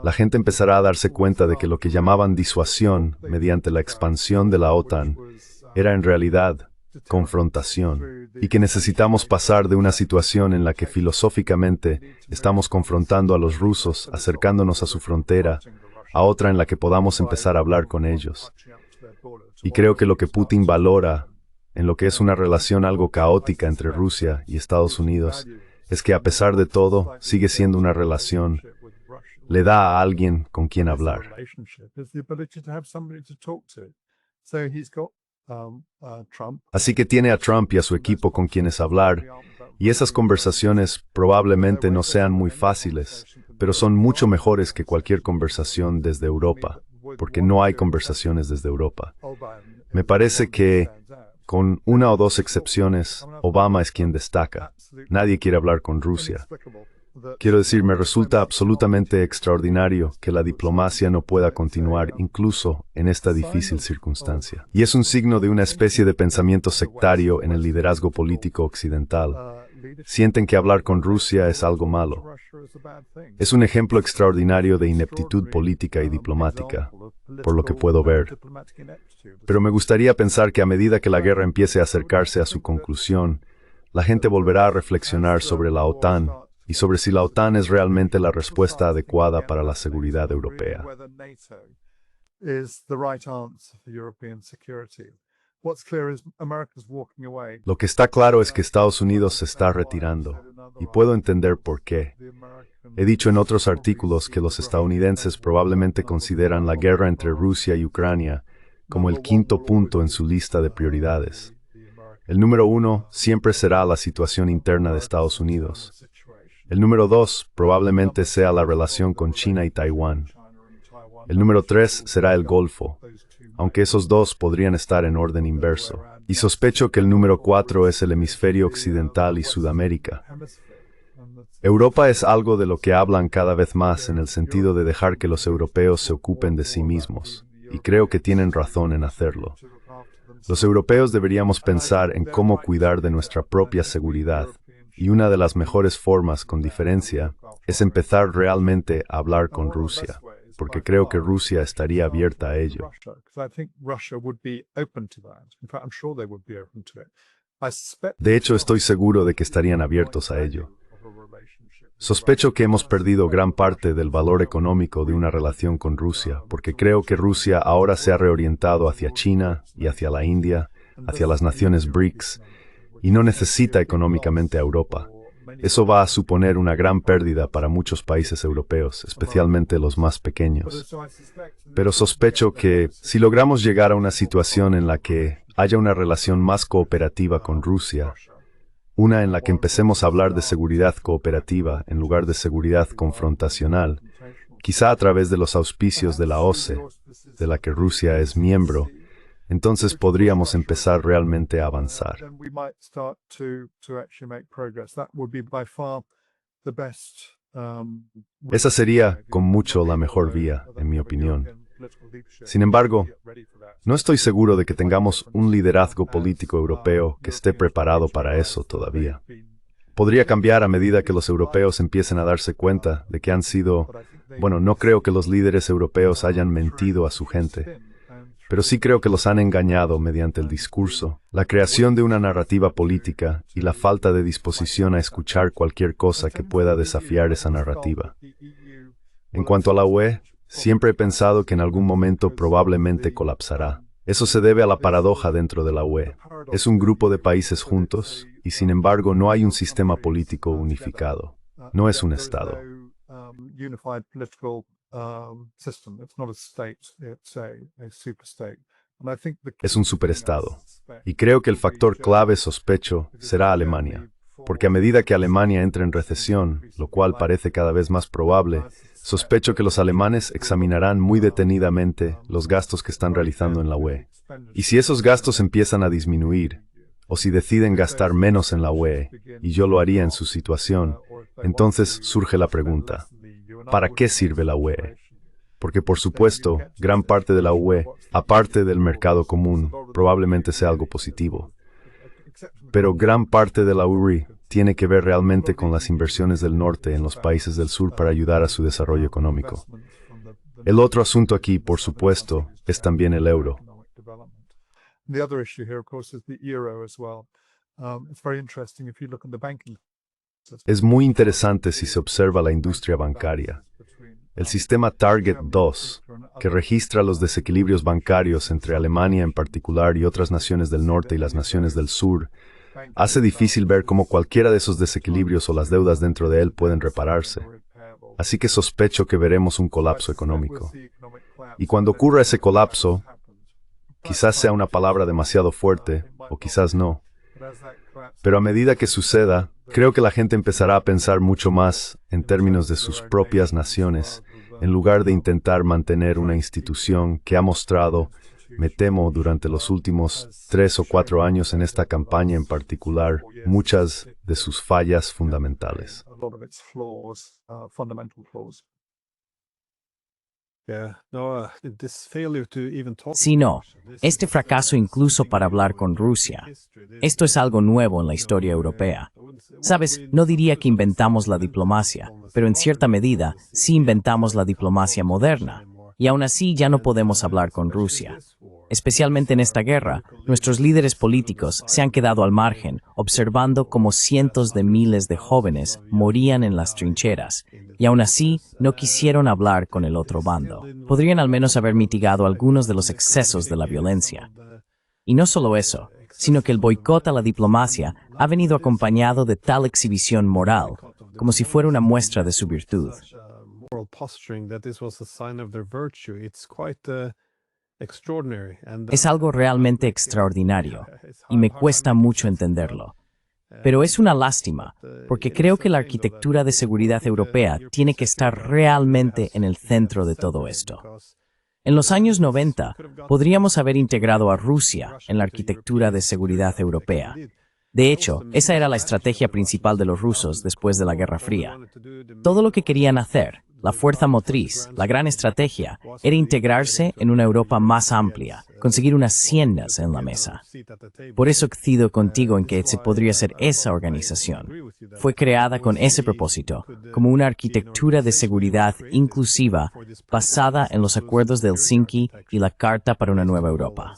la gente empezará a darse cuenta de que lo que llamaban disuasión mediante la expansión de la OTAN era en realidad confrontación, y que necesitamos pasar de una situación en la que filosóficamente estamos confrontando a los rusos, acercándonos a su frontera, a otra en la que podamos empezar a hablar con ellos. Y creo que lo que Putin valora, en lo que es una relación algo caótica entre Rusia y Estados Unidos, es que a pesar de todo, sigue siendo una relación, le da a alguien con quien hablar. Así que tiene a Trump y a su equipo con quienes hablar, y esas conversaciones probablemente no sean muy fáciles, pero son mucho mejores que cualquier conversación desde Europa, porque no hay conversaciones desde Europa. Me parece que, con una o dos excepciones, Obama es quien destaca. Nadie quiere hablar con Rusia. Quiero decir, me resulta absolutamente extraordinario que la diplomacia no pueda continuar incluso en esta difícil circunstancia. Y es un signo de una especie de pensamiento sectario en el liderazgo político occidental. Sienten que hablar con Rusia es algo malo. Es un ejemplo extraordinario de ineptitud política y diplomática, por lo que puedo ver. Pero me gustaría pensar que a medida que la guerra empiece a acercarse a su conclusión, la gente volverá a reflexionar sobre la OTAN y sobre si la OTAN es realmente la respuesta adecuada para la seguridad europea. Lo que está claro es que Estados Unidos se está retirando, y puedo entender por qué. He dicho en otros artículos que los estadounidenses probablemente consideran la guerra entre Rusia y Ucrania como el quinto punto en su lista de prioridades. El número 1 siempre será la situación interna de Estados Unidos. El número 2 probablemente sea la relación con China y Taiwán. El número 3 será el Golfo, aunque esos dos podrían estar en orden inverso. Y sospecho que el número 4 es el hemisferio occidental y Sudamérica. Europa es algo de lo que hablan cada vez más en el sentido de dejar que los europeos se ocupen de sí mismos, y creo que tienen razón en hacerlo. Los europeos deberíamos pensar en cómo cuidar de nuestra propia seguridad, y una de las mejores formas, con diferencia, es empezar realmente a hablar con Rusia, porque creo que Rusia estaría abierta a ello. De hecho, estoy seguro de que estarían abiertos a ello. Sospecho que hemos perdido gran parte del valor económico de una relación con Rusia, porque creo que Rusia ahora se ha reorientado hacia China y hacia la India, hacia las naciones BRICS, y no necesita económicamente a Europa. Eso va a suponer una gran pérdida para muchos países europeos, especialmente los más pequeños. Pero sospecho que, si logramos llegar a una situación en la que haya una relación más cooperativa con Rusia, una en la que empecemos a hablar de seguridad cooperativa en lugar de seguridad confrontacional, quizá a través de los auspicios de la OSCE, de la que Rusia es miembro, entonces podríamos empezar realmente a avanzar. Esa sería, con mucho, la mejor vía, en mi opinión. Sin embargo, no estoy seguro de que tengamos un liderazgo político europeo que esté preparado para eso todavía. Podría cambiar a medida que los europeos empiecen a darse cuenta de que han sido... Bueno, no creo que los líderes europeos hayan mentido a su gente, pero sí creo que los han engañado mediante el discurso, la creación de una narrativa política y la falta de disposición a escuchar cualquier cosa que pueda desafiar esa narrativa. En cuanto a la UE, siempre he pensado que en algún momento probablemente colapsará. Eso se debe a la paradoja dentro de la UE. Es un grupo de países juntos y, sin embargo, no hay un sistema político unificado. No es un Estado. Es un superestado. Y creo que el factor clave, sospecho, será Alemania. Porque a medida que Alemania entre en recesión, lo cual parece cada vez más probable, sospecho que los alemanes examinarán muy detenidamente los gastos que están realizando en la UE. Y si esos gastos empiezan a disminuir, o si deciden gastar menos en la UE, y yo lo haría en su situación, entonces surge la pregunta, ¿para qué sirve la UE? Porque, por supuesto, gran parte de la UE, aparte del mercado común, probablemente sea algo positivo. Pero gran parte de la UE tiene que ver realmente con las inversiones del norte en los países del sur para ayudar a su desarrollo económico. El otro asunto aquí, por supuesto, es también el euro. Es muy interesante si se observa la industria bancaria. El sistema Target 2, que registra los desequilibrios bancarios entre Alemania en particular y otras naciones del norte y las naciones del sur, hace difícil ver cómo cualquiera de esos desequilibrios o las deudas dentro de él pueden repararse. Así que sospecho que veremos un colapso económico. Y cuando ocurra ese colapso, quizás sea una palabra demasiado fuerte, o quizás no. Pero a medida que suceda, creo que la gente empezará a pensar mucho más en términos de sus propias naciones, en lugar de intentar mantener una institución que ha mostrado, me temo, durante los últimos 3 o 4 años en esta campaña en particular, muchas de sus fallas fundamentales. Sí, no. Este fracaso incluso para hablar con Rusia. Esto es algo nuevo en la historia europea. Sabes, no diría que inventamos la diplomacia, pero en cierta medida sí inventamos la diplomacia moderna. Y aún así ya no podemos hablar con Rusia. Especialmente en esta guerra, nuestros líderes políticos se han quedado al margen, observando cómo cientos de miles de jóvenes morían en las trincheras, y aún así no quisieron hablar con el otro bando. Podrían al menos haber mitigado algunos de los excesos de la violencia. Y no solo eso, sino que el boicot a la diplomacia ha venido acompañado de tal exhibición moral, como si fuera una muestra de su virtud. Es algo realmente extraordinario, y me cuesta mucho entenderlo. Pero es una lástima, porque creo que la arquitectura de seguridad europea tiene que estar realmente en el centro de todo esto. En los años 90, podríamos haber integrado a Rusia en la arquitectura de seguridad europea. De hecho, esa era la estrategia principal de los rusos después de la Guerra Fría. Todo lo que querían hacer, la fuerza motriz, la gran estrategia, era integrarse en una Europa más amplia, conseguir unas siendas en la mesa. Por eso coincido contigo en que se podría ser esa organización. Fue creada con ese propósito, como una arquitectura de seguridad inclusiva basada en los acuerdos de Helsinki y la Carta para una Nueva Europa.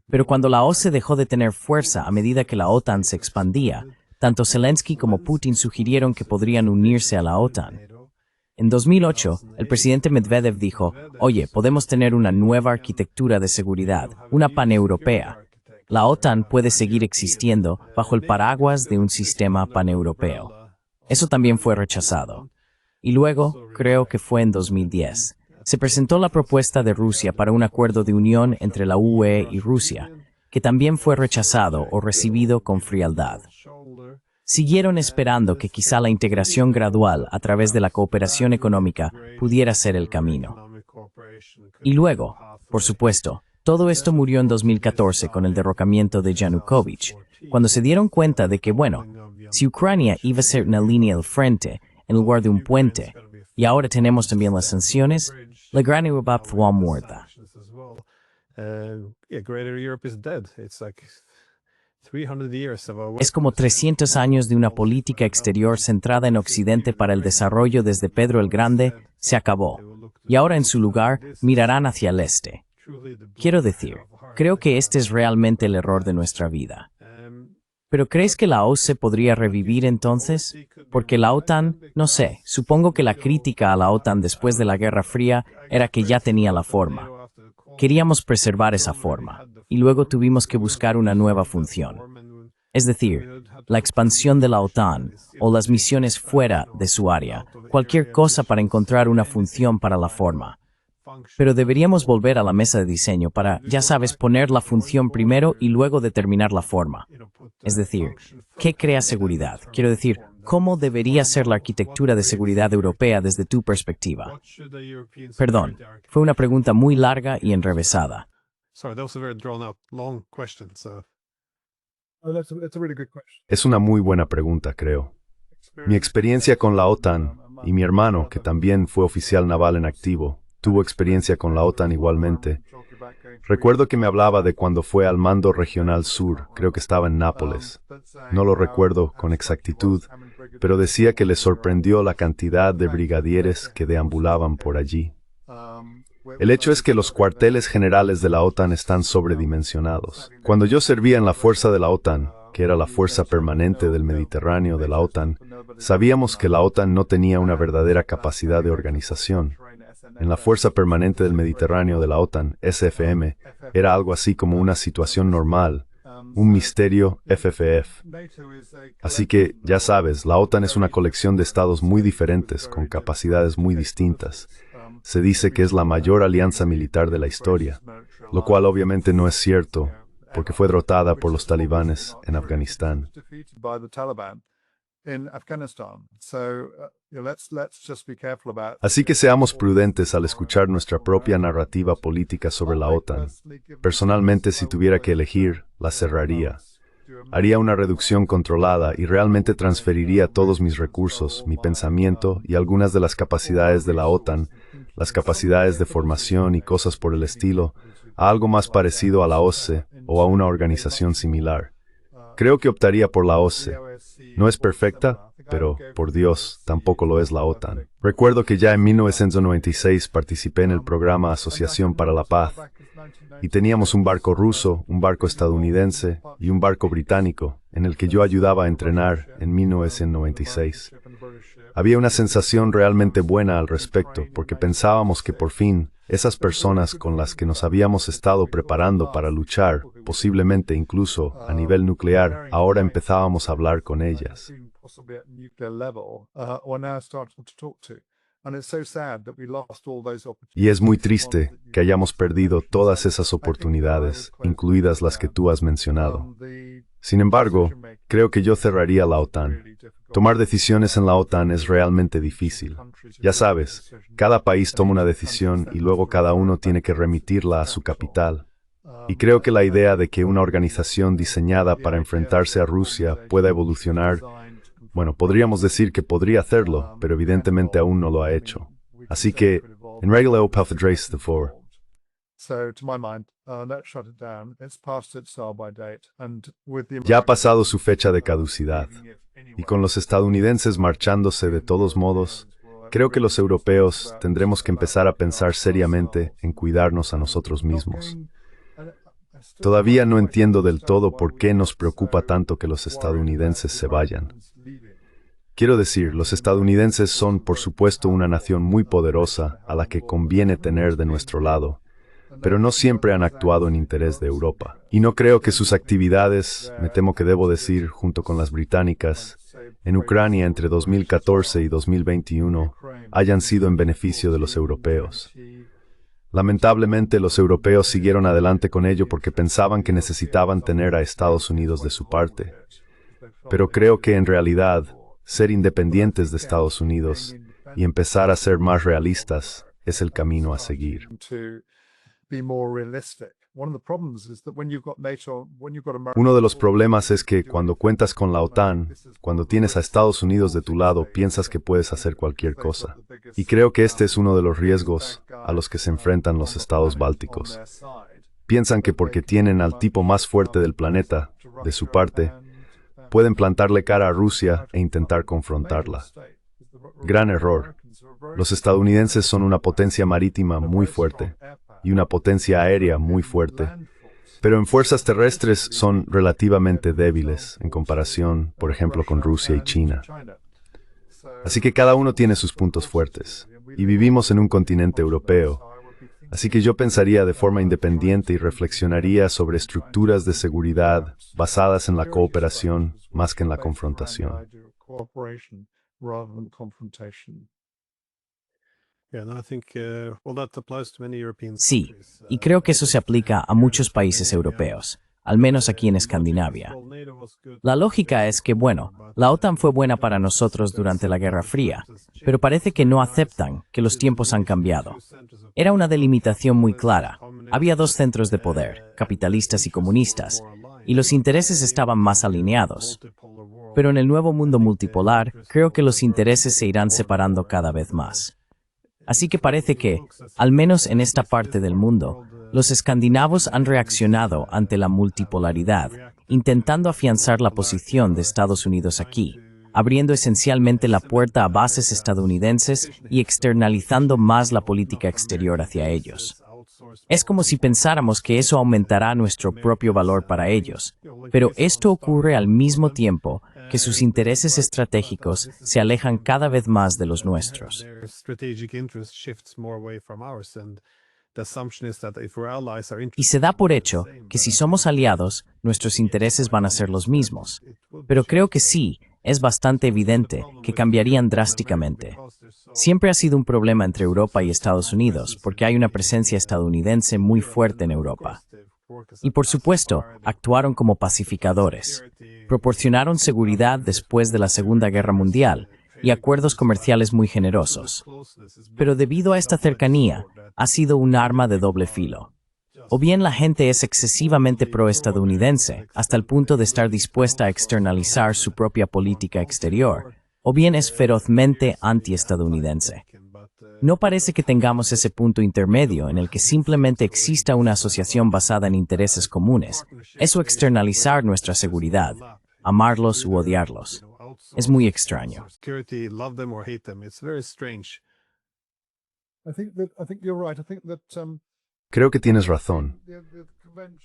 Pero cuando la OSCE dejó de tener fuerza a medida que la OTAN se expandía, tanto Zelensky como Putin sugirieron que podrían unirse a la OTAN. En 2008, el presidente Medvedev dijo, oye, podemos tener una nueva arquitectura de seguridad, una paneuropea. La OTAN puede seguir existiendo bajo el paraguas de un sistema paneuropeo. Eso también fue rechazado. Y luego, creo que fue en 2010, se presentó la propuesta de Rusia para un acuerdo de unión entre la UE y Rusia, que también fue rechazado o recibido con frialdad. Siguieron esperando que quizá la integración gradual a través de la cooperación económica pudiera ser el camino. Y luego, por supuesto, todo esto murió en 2014 con el derrocamiento de Yanukovych, cuando se dieron cuenta de que, bueno, si Ucrania iba a ser una línea al frente en lugar de un puente, y ahora tenemos también las sanciones, la Gran Europa fue muerta. Es como 300 años de una política exterior centrada en Occidente para el desarrollo desde Pedro el Grande se acabó, y ahora en su lugar mirarán hacia el este. Quiero decir, creo que este es realmente el error de nuestra vida. ¿Pero crees que la OSCE podría revivir entonces? Porque la OTAN, no sé, supongo que la crítica a la OTAN después de la Guerra Fría era que ya tenía la forma. Queríamos preservar esa forma, y luego tuvimos que buscar una nueva función. Es decir, la expansión de la OTAN, o las misiones fuera de su área, cualquier cosa para encontrar una función para la forma. Pero deberíamos volver a la mesa de diseño para, ya sabes, poner la función primero y luego determinar la forma. Es decir, ¿qué crea seguridad? Quiero decir, ¿cómo debería ser la arquitectura de seguridad europea desde tu perspectiva? Perdón, fue una pregunta muy larga y enrevesada. Es una muy buena pregunta, creo. Mi experiencia con la OTAN, y mi hermano, que también fue oficial naval en activo, tuvo experiencia con la OTAN igualmente. Recuerdo que me hablaba de cuando fue al Mando Regional Sur, creo que estaba en Nápoles. No lo recuerdo con exactitud, pero decía que le sorprendió la cantidad de brigadieres que deambulaban por allí. El hecho es que los cuarteles generales de la OTAN están sobredimensionados. Cuando yo servía en la fuerza de la OTAN, que era la fuerza permanente del Mediterráneo de la OTAN, sabíamos que la OTAN no tenía una verdadera capacidad de organización. En la Fuerza Permanente del Mediterráneo de la OTAN, SFM, era algo así como una situación normal, un misterio FFF. Así que, ya sabes, la OTAN es una colección de estados muy diferentes, con capacidades muy distintas. Se dice que es la mayor alianza militar de la historia, lo cual obviamente no es cierto, porque fue derrotada por los talibanes en Afganistán. Así que seamos prudentes al escuchar nuestra propia narrativa política sobre la OTAN. Personalmente, si tuviera que elegir, la cerraría. Haría una reducción controlada y realmente transferiría todos mis recursos, mi pensamiento y algunas de las capacidades de la OTAN, las capacidades de formación y cosas por el estilo, a algo más parecido a la OSCE o a una organización similar. Creo que optaría por la OSCE. No es perfecta, pero, por Dios, tampoco lo es la OTAN. Recuerdo que ya en 1996 participé en el programa Asociación para la Paz, y teníamos un barco ruso, un barco estadounidense y un barco británico, en el que yo ayudaba a entrenar en 1996. Había una sensación realmente buena al respecto, porque pensábamos que por fin, esas personas con las que nos habíamos estado preparando para luchar, posiblemente incluso a nivel nuclear, ahora empezábamos a hablar con ellas. Y es muy triste que hayamos perdido todas esas oportunidades, incluidas las que tú has mencionado. Sin embargo, creo que yo cerraría la OTAN. Tomar decisiones en la OTAN es realmente difícil. Ya sabes, cada país toma una decisión y luego cada uno tiene que remitirla a su capital. Y creo que la idea de que una organización diseñada para enfrentarse a Rusia pueda evolucionar, bueno, podríamos decir que podría hacerlo, pero evidentemente aún no lo ha hecho. Así que, en regla o Drace the Four. Ya ha pasado su fecha de caducidad, y con los estadounidenses marchándose de todos modos, creo que los europeos tendremos que empezar a pensar seriamente en cuidarnos a nosotros mismos. Todavía no entiendo del todo por qué nos preocupa tanto que los estadounidenses se vayan. Quiero decir, los estadounidenses son, por supuesto, una nación muy poderosa a la que conviene tener de nuestro lado, pero no siempre han actuado en interés de Europa. Y no creo que sus actividades, me temo que debo decir, junto con las británicas, en Ucrania entre 2014 y 2021, hayan sido en beneficio de los europeos. Lamentablemente, los europeos siguieron adelante con ello porque pensaban que necesitaban tener a Estados Unidos de su parte. Pero creo que en realidad, ser independientes de Estados Unidos y empezar a ser más realistas es el camino a seguir. Uno de los problemas es que cuando cuentas con la OTAN, cuando tienes a Estados Unidos de tu lado, piensas que puedes hacer cualquier cosa. Y creo que este es uno de los riesgos a los que se enfrentan los estados bálticos. Piensan que porque tienen al tipo más fuerte del planeta de su parte, pueden plantarle cara a Rusia e intentar confrontarla. Gran error. Los estadounidenses son una potencia marítima muy fuerte y una potencia aérea muy fuerte, pero en fuerzas terrestres son relativamente débiles en comparación, por ejemplo, con Rusia y China. Así que cada uno tiene sus puntos fuertes, y vivimos en un continente europeo, así que yo pensaría de forma independiente y reflexionaría sobre estructuras de seguridad basadas en la cooperación más que en la confrontación. Sí, y creo que eso se aplica a muchos países europeos, al menos aquí en Escandinavia. La lógica es que, bueno, la OTAN fue buena para nosotros durante la Guerra Fría, pero parece que no aceptan que los tiempos han cambiado. Era una delimitación muy clara. Había dos centros de poder, capitalistas y comunistas, y los intereses estaban más alineados. Pero en el nuevo mundo multipolar, creo que los intereses se irán separando cada vez más. Así que parece que, al menos en esta parte del mundo, los escandinavos han reaccionado ante la multipolaridad, intentando afianzar la posición de Estados Unidos aquí, abriendo esencialmente la puerta a bases estadounidenses y externalizando más la política exterior hacia ellos. Es como si pensáramos que eso aumentará nuestro propio valor para ellos, pero esto ocurre al mismo tiempo que sus intereses estratégicos se alejan cada vez más de los nuestros. Y se da por hecho que si somos aliados, nuestros intereses van a ser los mismos. Pero creo que sí, es bastante evidente que cambiarían drásticamente. Siempre ha sido un problema entre Europa y Estados Unidos porque hay una presencia estadounidense muy fuerte en Europa. Y por supuesto, actuaron como pacificadores. Proporcionaron seguridad después de la Segunda Guerra Mundial y acuerdos comerciales muy generosos. Pero debido a esta cercanía, ha sido un arma de doble filo. O bien la gente es excesivamente pro-estadounidense, hasta el punto de estar dispuesta a externalizar su propia política exterior, o bien es ferozmente anti-estadounidense. No parece que tengamos ese punto intermedio en el que simplemente exista una asociación basada en intereses comunes. Eso externalizar nuestra seguridad, amarlos u odiarlos. Es muy extraño. Creo que tienes razón.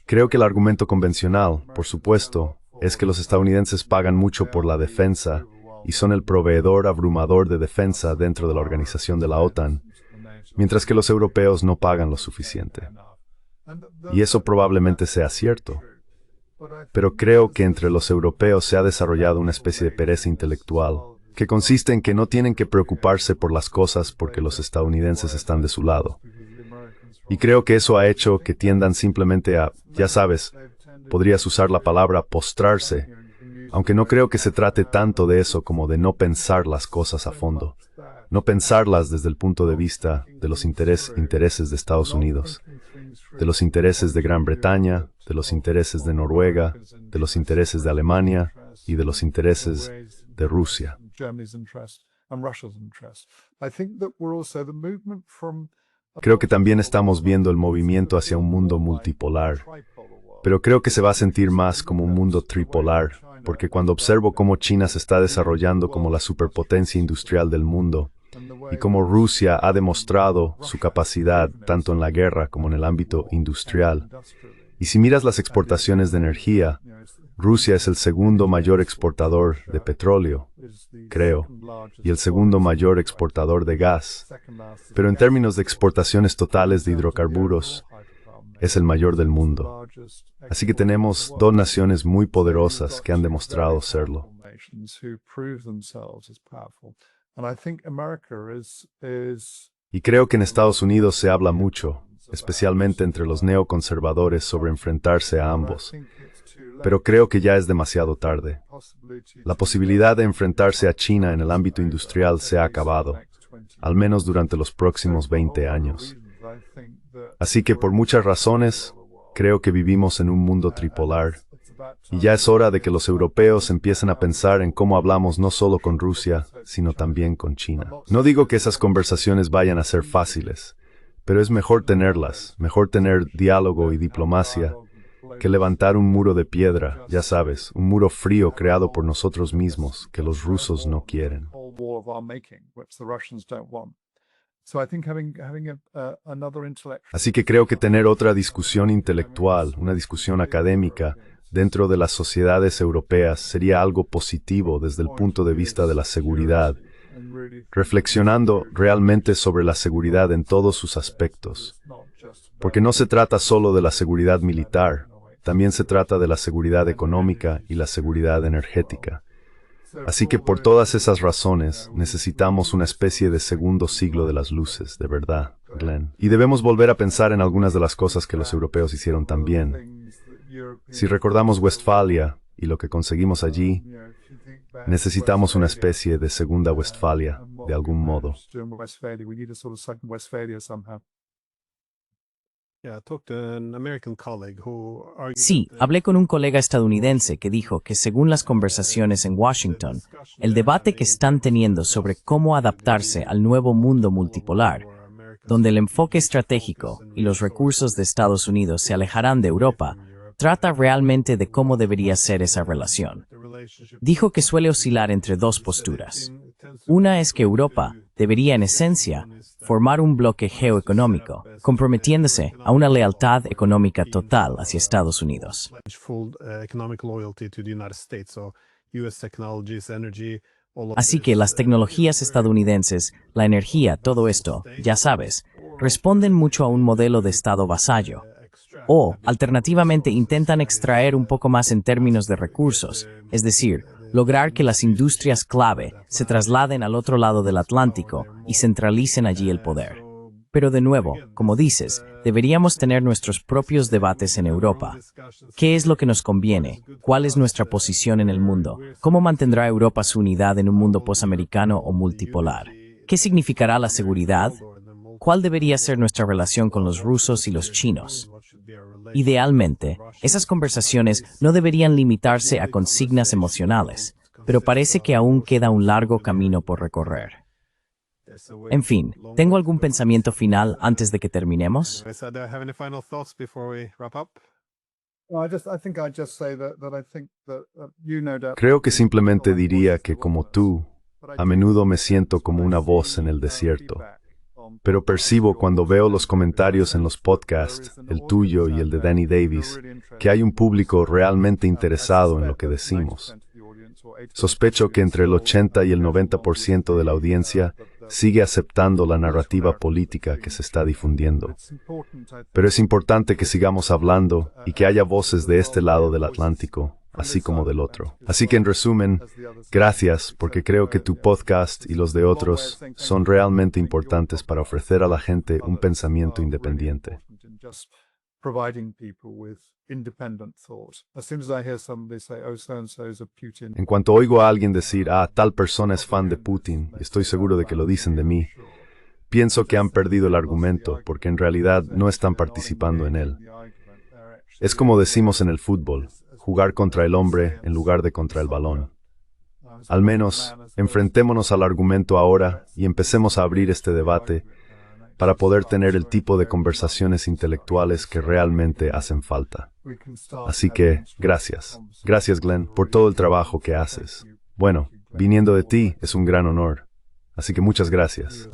Creo que el argumento convencional, por supuesto, es que los estadounidenses pagan mucho por la defensa y son el proveedor abrumador de defensa dentro de la organización de la OTAN, mientras que los europeos no pagan lo suficiente. Y eso probablemente sea cierto. Pero creo que entre los europeos se ha desarrollado una especie de pereza intelectual, que consiste en que no tienen que preocuparse por las cosas porque los estadounidenses están de su lado. Y creo que eso ha hecho que tiendan simplemente a, ya sabes, podrías usar la palabra postrarse, aunque no creo que se trate tanto de eso como de no pensar las cosas a fondo, no pensarlas desde el punto de vista de los intereses de Estados Unidos, de los intereses de Gran Bretaña, de los intereses de Noruega, de los intereses de Alemania y de los intereses de Rusia. Creo que también estamos viendo el movimiento hacia un mundo multipolar, pero creo que se va a sentir más como un mundo tripolar, porque cuando observo cómo China se está desarrollando como la superpotencia industrial del mundo, y cómo Rusia ha demostrado su capacidad tanto en la guerra como en el ámbito industrial. Y si miras las exportaciones de energía, Rusia es el segundo mayor exportador de petróleo, creo, y el segundo mayor exportador de gas. Pero en términos de exportaciones totales de hidrocarburos, es el mayor del mundo. Así que tenemos dos naciones muy poderosas que han demostrado serlo. Y creo que en Estados Unidos se habla mucho, especialmente entre los neoconservadores, sobre enfrentarse a ambos. Pero creo que ya es demasiado tarde. La posibilidad de enfrentarse a China en el ámbito industrial se ha acabado, al menos durante los próximos 20 años. Así que por muchas razones, creo que vivimos en un mundo tripolar, y ya es hora de que los europeos empiecen a pensar en cómo hablamos no solo con Rusia, sino también con China. No digo que esas conversaciones vayan a ser fáciles, pero es mejor tenerlas, mejor tener diálogo y diplomacia, que levantar un muro de piedra, ya sabes, un muro frío creado por nosotros mismos, que los rusos no quieren. Así que creo que tener otra discusión intelectual, una discusión académica, dentro de las sociedades europeas sería algo positivo desde el punto de vista de la seguridad, reflexionando realmente sobre la seguridad en todos sus aspectos. Porque no se trata solo de la seguridad militar, también se trata de la seguridad económica y la seguridad energética. Así que por todas esas razones necesitamos una especie de segundo siglo de las luces, de verdad, Glenn. Y debemos volver a pensar en algunas de las cosas que los europeos hicieron también. Si recordamos Westfalia y lo que conseguimos allí, necesitamos una especie de segunda Westfalia, de algún modo. Sí, hablé con un colega estadounidense que dijo que según las conversaciones en Washington, el debate que están teniendo sobre cómo adaptarse al nuevo mundo multipolar, donde el enfoque estratégico y los recursos de Estados Unidos se alejarán de Europa, trata realmente de cómo debería ser esa relación. Dijo que suele oscilar entre dos posturas. Una es que Europa debería, en esencia, formar un bloque geoeconómico, comprometiéndose a una lealtad económica total hacia Estados Unidos. Así que las tecnologías estadounidenses, la energía, todo esto, ya sabes, responden mucho a un modelo de Estado vasallo. O, alternativamente, intentan extraer un poco más en términos de recursos, es decir, lograr que las industrias clave se trasladen al otro lado del Atlántico y centralicen allí el poder. Pero de nuevo, como dices, deberíamos tener nuestros propios debates en Europa. ¿Qué es lo que nos conviene? ¿Cuál es nuestra posición en el mundo? ¿Cómo mantendrá Europa su unidad en un mundo posamericano o multipolar? ¿Qué significará la seguridad? ¿Cuál debería ser nuestra relación con los rusos y los chinos? Idealmente, esas conversaciones no deberían limitarse a consignas emocionales, pero parece que aún queda un largo camino por recorrer. En fin, ¿tengo algún pensamiento final antes de que terminemos? Creo que simplemente diría que, como tú, a menudo me siento como una voz en el desierto. Pero percibo cuando veo los comentarios en los podcasts, el tuyo y el de Danny Davis, que hay un público realmente interesado en lo que decimos. Sospecho que entre el 80 y el 90% de la audiencia sigue aceptando la narrativa política que se está difundiendo. Pero es importante que sigamos hablando y que haya voces de este lado del Atlántico, así como del otro. Así que en resumen, gracias, porque creo que tu podcast y los de otros son realmente importantes para ofrecer a la gente un pensamiento independiente. En cuanto oigo a alguien decir, tal persona es fan de Putin, y estoy seguro de que lo dicen de mí, pienso que han perdido el argumento, porque en realidad no están participando en él. Es como decimos en el fútbol, jugar contra el hombre en lugar de contra el balón. Al menos, enfrentémonos al argumento ahora y empecemos a abrir este debate para poder tener el tipo de conversaciones intelectuales que realmente hacen falta. Así que, gracias. Gracias, Glenn, por todo el trabajo que haces. Bueno, viniendo de ti, es un gran honor. Así que muchas gracias.